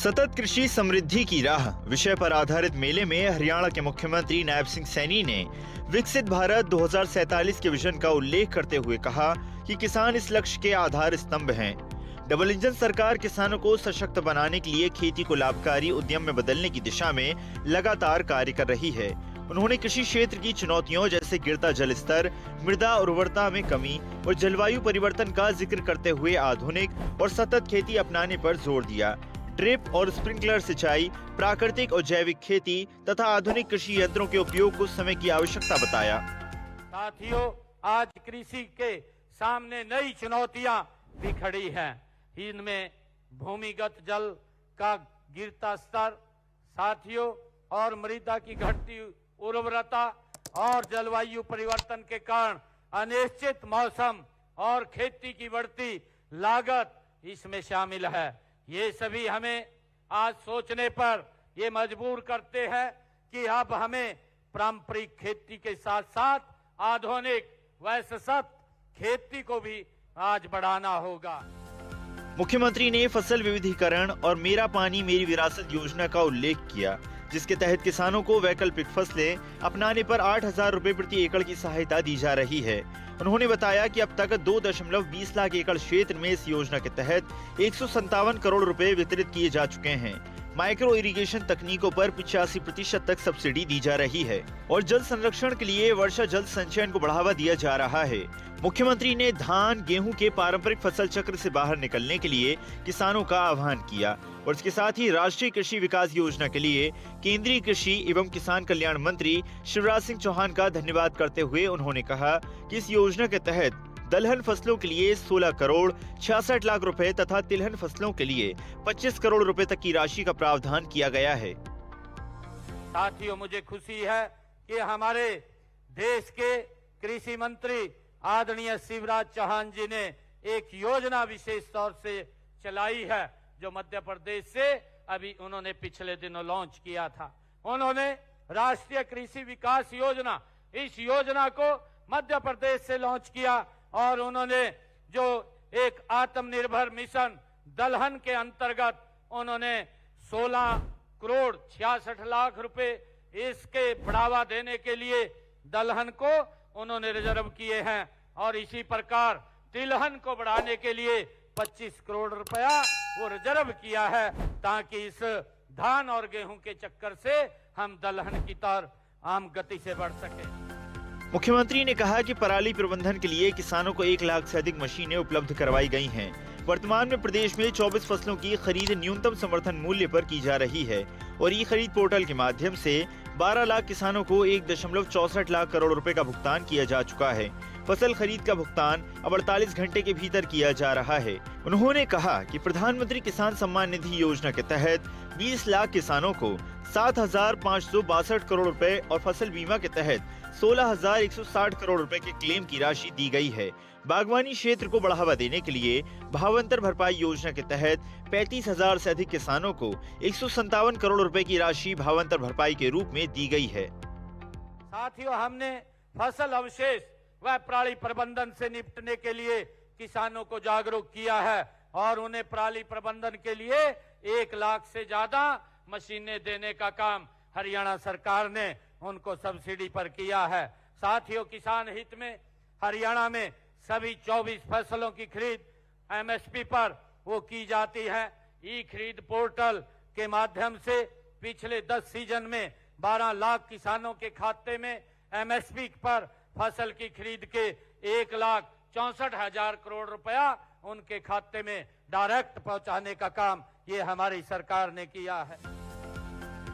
सतत कृषि समृद्धि की राह विषय पर आधारित मेले में हरियाणा के मुख्यमंत्री नायब सिंह सैनी ने विकसित भारत 2047 के विजन का उल्लेख करते हुए कहा कि किसान इस लक्ष्य के आधार स्तंभ हैं। डबल इंजन सरकार किसानों को सशक्त बनाने के लिए खेती को लाभकारी उद्यम में बदलने की दिशा में लगातार कार्य कर रही है। उन्होंने कृषि क्षेत्र की चुनौतियों जैसे गिरता जल स्तर, मृदा उर्वरता में कमी और जलवायु परिवर्तन का जिक्र करते हुए आधुनिक और सतत खेती अपनाने पर जोर दिया। ड्रिप और स्प्रिंकलर सिंचाई, प्राकृतिक और जैविक खेती तथा आधुनिक कृषि यंत्रों के उपयोग को समय की आवश्यकता बताया। साथियों, आज कृषि के सामने नई चुनौतियां भी खड़ी हैं। इनमें भूमिगत जल का गिरता स्तर, साथियों, और मृदा की घटती उर्वरता और जलवायु परिवर्तन के कारण अनिश्चित मौसम और खेती की बढ़ती लागत इसमें शामिल है। ये सभी हमें आज सोचने पर ये मजबूर करते हैं कि अब हमें पारंपरिक खेती के साथ साथ आधुनिक व सशक्त खेती को भी आज बढ़ाना होगा। मुख्यमंत्री ने फसल विविधीकरण और मेरा पानी मेरी विरासत योजना का उल्लेख किया, जिसके तहत किसानों को वैकल्पिक फसलें अपनाने पर 8,000 रुपए प्रति एकड़ की सहायता दी जा रही है। उन्होंने बताया कि अब तक 2.20 लाख एकड़ क्षेत्र में इस योजना के तहत 157 करोड़ रुपए वितरित किए जा चुके हैं। माइक्रो इरिगेशन तकनीकों पर 85% तक सब्सिडी दी जा रही है और जल संरक्षण के लिए वर्षा जल संचयन को बढ़ावा दिया जा रहा है। मुख्यमंत्री ने धान गेहूं के पारंपरिक फसल चक्र से बाहर निकलने के लिए किसानों का आह्वान किया और इसके साथ ही राष्ट्रीय कृषि विकास योजना के लिए केंद्रीय कृषि एवं किसान कल्याण मंत्री शिवराज सिंह चौहान का धन्यवाद करते हुए उन्होंने कहा कि इस योजना के तहत दलहन फसलों के लिए 16 करोड़ 66 लाख रुपए तथा तिलहन फसलों के लिए 25 करोड़ रुपए तक की राशि का प्रावधान किया गया है। साथियों, मुझे खुशी है कि हमारे देश के कृषि मंत्री आदरणीय शिवराज चौहान जी ने एक योजना विशेष तौर से चलाई है, जो मध्य प्रदेश से अभी उन्होंने पिछले दिनों लॉन्च किया था। उन्होंने राष्ट्रीय कृषि विकास योजना, इस योजना को मध्य प्रदेश से लॉन्च किया और उन्होंने जो एक आत्मनिर्भर मिशन दलहन के अंतर्गत उन्होंने 16 करोड़ 66 लाख रुपए इसके बढ़ावा देने के लिए दलहन को उन्होंने रिजर्व किए हैं और इसी प्रकार तिलहन को बढ़ाने के लिए 25 करोड़ रुपया वो रिजर्व किया है, ताकि इस धान और गेहूं के चक्कर से हम दलहन की तरफ आम गति से बढ़ सके। मुख्यमंत्री ने कहा कि पराली प्रबंधन के लिए किसानों को 1 लाख से अधिक मशीनें उपलब्ध करवाई गई हैं। वर्तमान में प्रदेश में 24 फसलों की खरीद न्यूनतम समर्थन मूल्य पर की जा रही है और ई खरीद पोर्टल के माध्यम से 12 लाख किसानों को 1.64 लाख करोड़ रुपए का भुगतान किया जा चुका है। फसल खरीद का भुगतान अब 48 घंटे के भीतर किया जा रहा है। उन्होंने कहा कि प्रधानमंत्री किसान सम्मान निधि योजना के तहत 20 लाख किसानों को 7,562 करोड़ रुपए और फसल बीमा के तहत 16,160 करोड़ रुपए के क्लेम की राशि दी गई है। बागवानी क्षेत्र को बढ़ावा देने के लिए भावांतर भरपाई योजना के तहत 35,000 से अधिक किसानों को 157 करोड़ रुपए की राशि भावांतर भरपाई के रूप में दी गई है। साथियों, हमने फसल अवशेष व पराली प्रबंधन से निपटने के लिए किसानों को जागरूक किया है और उन्हें पराली प्रबंधन के लिए 1 लाख से ज्यादा मशीनें देने का काम हरियाणा सरकार ने उनको सब्सिडी पर किया है। साथियों, किसान हित में हरियाणा में सभी 24 फसलों की खरीद एमएसपी पर वो की जाती है। ई खरीद पोर्टल के माध्यम से पिछले 10 सीजन में 12 लाख किसानों के खाते में एमएसपी पर फसल की खरीद के 1,64,000 करोड़ रुपया उनके खाते में डायरेक्ट पहुंचाने का काम ये हमारी सरकार ने किया है।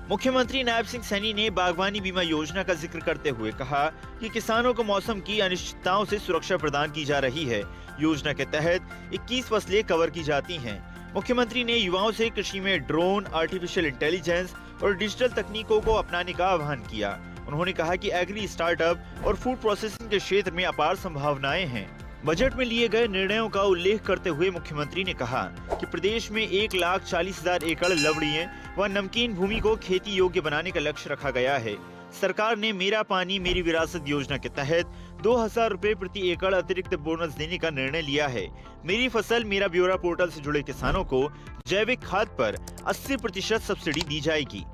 मुख्यमंत्री नायब सिंह सैनी ने बागवानी बीमा योजना का जिक्र करते हुए कहा कि किसानों को मौसम की अनिश्चितताओं से सुरक्षा प्रदान की जा रही है। योजना के तहत 21 फसलें कवर की जाती हैं। मुख्यमंत्री ने युवाओं से कृषि में ड्रोन, आर्टिफिशियल इंटेलिजेंस और डिजिटल तकनीकों को अपनाने का आह्वान किया। उन्होंने कहा कि एग्री स्टार्टअप और फूड प्रोसेसिंग के क्षेत्र में अपार संभावनाएं हैं। बजट में लिए गए निर्णयों का उल्लेख करते हुए मुख्यमंत्री ने कहा कि प्रदेश में 1,40,000 एकड़ लवणीय व नमकीन भूमि को खेती योग्य बनाने का लक्ष्य रखा गया है। सरकार ने मेरा पानी मेरी विरासत योजना के तहत 2,000 रुपए प्रति एकड़ अतिरिक्त बोनस देने का निर्णय लिया है। मेरी फसल मेरा ब्यौरा पोर्टल से जुड़े किसानों को जैविक खाद पर 80% सब्सिडी दी जाएगी।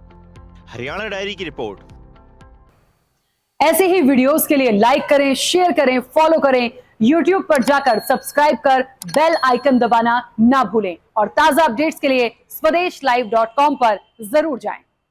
हरियाणा डायरी की रिपोर्ट। ऐसे ही वीडियोस के लिए लाइक करें, शेयर करें, फॉलो करें। YouTube पर जाकर सब्सक्राइब कर बेल आइकन दबाना ना भूलें और ताजा अपडेट्स के लिए स्वदेशलाइव.com पर जरूर जाएं।